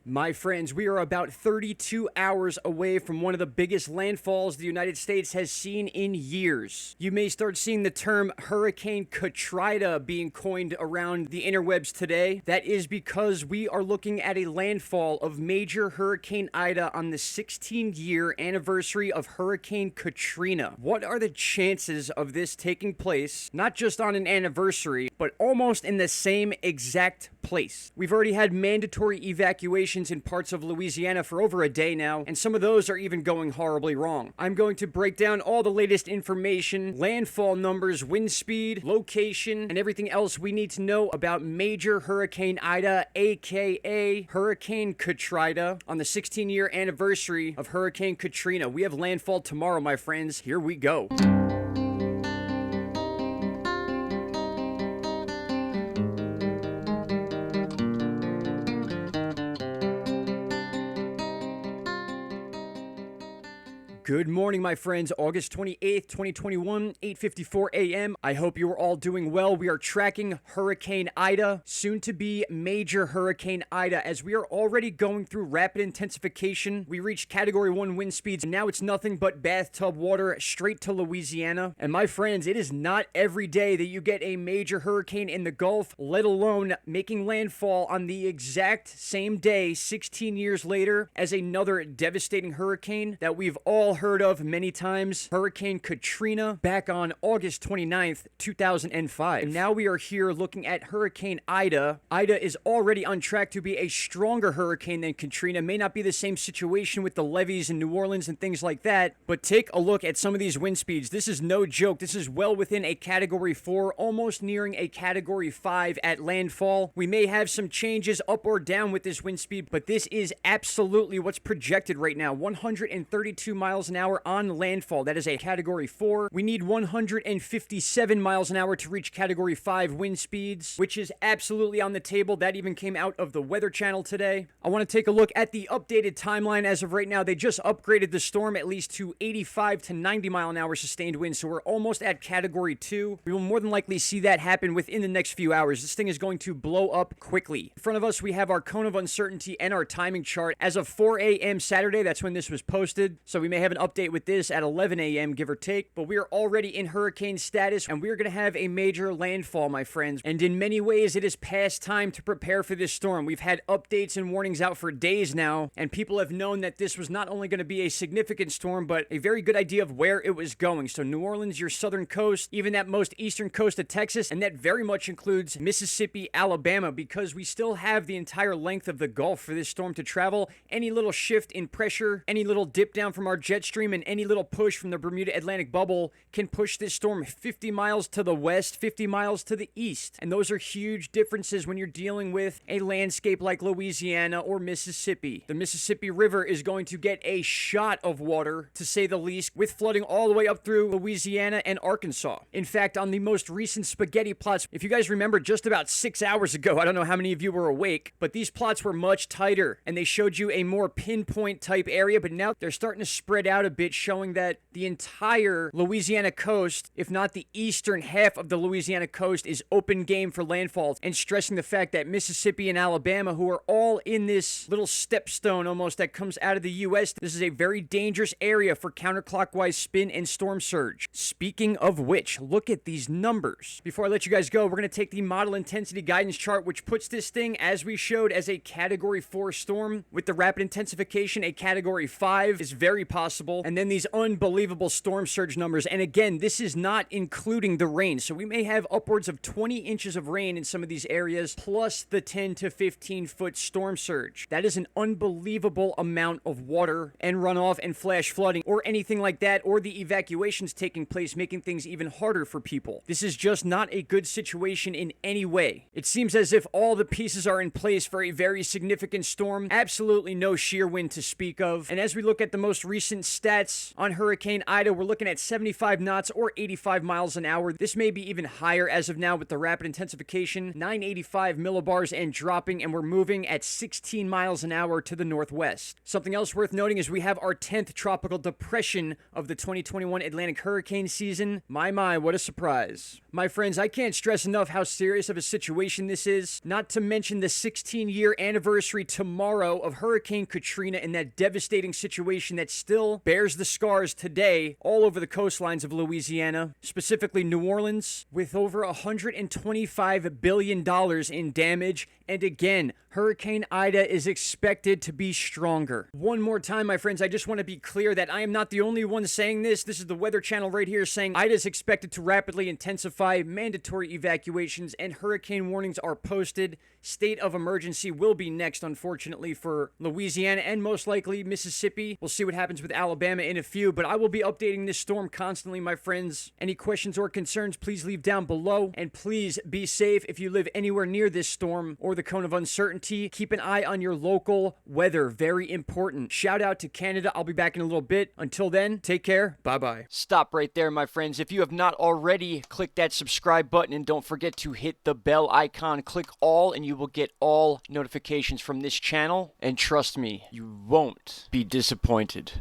My friends, we are about 32 hours away from one of the biggest landfalls the United States has seen in years. You may start seeing the term Hurricane Katrina being coined around the interwebs today. That is because we are looking at a landfall of Major Hurricane Ida on the 16-year anniversary of Hurricane Katrina. What are the chances of this taking place, not just on an anniversary, but almost in the same exact place? We've already had mandatory evacuations in parts of Louisiana for over a day now, and some of those are even going horribly wrong. I'm going to break down all the latest information, landfall numbers, wind speed, location, and everything else we need to know about Major Hurricane Ida, aka Hurricane Katrina, on the 16-year anniversary of Hurricane Katrina. We have landfall tomorrow, my friends. Here we go. Good morning, my friends. August 28th, 2021, 8:54 a.m. I hope you are all doing well. We are tracking Hurricane Ida, soon to be Major Hurricane Ida, as we are already going through rapid intensification. We reached Category 1 wind speeds, and now it's nothing but bathtub water straight to Louisiana. And my friends, it is not every day that you get a major hurricane in the Gulf, let alone making landfall on the exact same day, 16 years later, as another devastating hurricane that we've all heard of many times, Hurricane Katrina, back on August 29th, 2005. And now we are here looking at Hurricane Ida. Ida is already on track to be a stronger hurricane than Katrina. May not be the same situation with the levees in New Orleans and things like that, but take a look at some of these wind speeds. This is no joke. This is well within a Category 4, almost nearing a Category 5 at landfall. We may have some changes up or down with this wind speed, but this is absolutely what's projected right now. 132 miles an hour on landfall. That is a Category 4. We need 157 miles an hour to reach Category 5 wind speeds, which is absolutely on the table. That even came out of the Weather Channel today. I want to take a look at the updated timeline. As of right now, they just upgraded the storm at least to 85 to 90 mile an hour sustained winds, so we're almost at Category 2. We will more than likely see that happen within the next few hours. This thing is going to blow up quickly. In front of us, we have our cone of uncertainty and our timing chart. As of 4 a.m. Saturday, that's when this was posted, so we may have an update with this at 11 a.m. give or take, but we are already in hurricane status, and we're going to have a major landfall, my friends. And in many ways, it is past time to prepare for this storm. We've had updates and warnings out for days now, and people have known that this was not only going to be a significant storm, but a very good idea of where it was going. So New Orleans, your southern coast, even that most eastern coast of Texas, and that very much includes Mississippi, Alabama, because we still have the entire length of the Gulf for this storm to travel. Any little shift in pressure, any little dip down from our jet stream, and any little push from the Bermuda Atlantic bubble can push this storm 50 miles to the west, 50 miles to the east. And those are huge differences when you're dealing with a landscape like Louisiana or Mississippi. The Mississippi River is going to get a shot of water, to say the least, with flooding all the way up through Louisiana and Arkansas. In fact, on the most recent spaghetti plots, if you guys remember just about 6 hours ago, I don't know how many of you were awake, but these plots were much tighter, and they showed you a more pinpoint type area, but now they're starting to spread out a bit, showing that the entire Louisiana coast, if not the eastern half of the Louisiana coast, is open game for landfall, and stressing the fact that Mississippi and Alabama, who are all in this little stepstone almost that comes out of the U.S., this is a very dangerous area for counterclockwise spin and storm surge. Speaking of which, look at these numbers. Before I let you guys go, we're going to take the model intensity guidance chart, which puts this thing, as we showed, as a Category 4 storm. With the rapid intensification, a Category 5 is very possible. And then these unbelievable storm surge numbers. And again, this is not including the rain. So we may have upwards of 20 inches of rain in some of these areas, plus the 10 to 15 foot storm surge. That is an unbelievable amount of water and runoff and flash flooding or anything like that, or the evacuations taking place, making things even harder for people. This is just not a good situation in any way. It seems as if all the pieces are in place for a very significant storm. Absolutely no shear wind to speak of. And as we look at the most recent stats on Hurricane Ida. We're looking at 75 knots or 85 miles an hour. This may be even higher as of now with the rapid intensification. 985 millibars and dropping, and we're moving at 16 miles an hour to the northwest. Something else worth noting is we have our 10th tropical depression of the 2021 Atlantic hurricane season. My, what a surprise. My friends, I can't stress enough how serious of a situation this is, not to mention the 16-year anniversary tomorrow of Hurricane Katrina and that devastating situation that still bears the scars today all over the coastlines of Louisiana, specifically New Orleans, with over $125 billion in damage. And again, Hurricane Ida is expected to be stronger. One more time, my friends, I just want to be clear that I am not the only one saying this. This is the Weather Channel right here saying Ida is expected to rapidly intensify, mandatory evacuations, and hurricane warnings are posted. State of emergency will be next, unfortunately, for Louisiana and most likely Mississippi. We'll see what happens with Alabama in a few, but I will be updating this storm constantly, my friends. Any questions or concerns, please leave down below, and please be safe if you live anywhere near this storm or the cone of uncertainty. Keep an eye on your local weather. Very important. Shout out to Canada. I'll be back in a little bit. Until then, take care. Bye-bye. Stop right there, my friends. If you have not already, click that subscribe button and don't forget to hit the bell icon. Click all and you will get all notifications from this channel. And trust me, you won't be disappointed.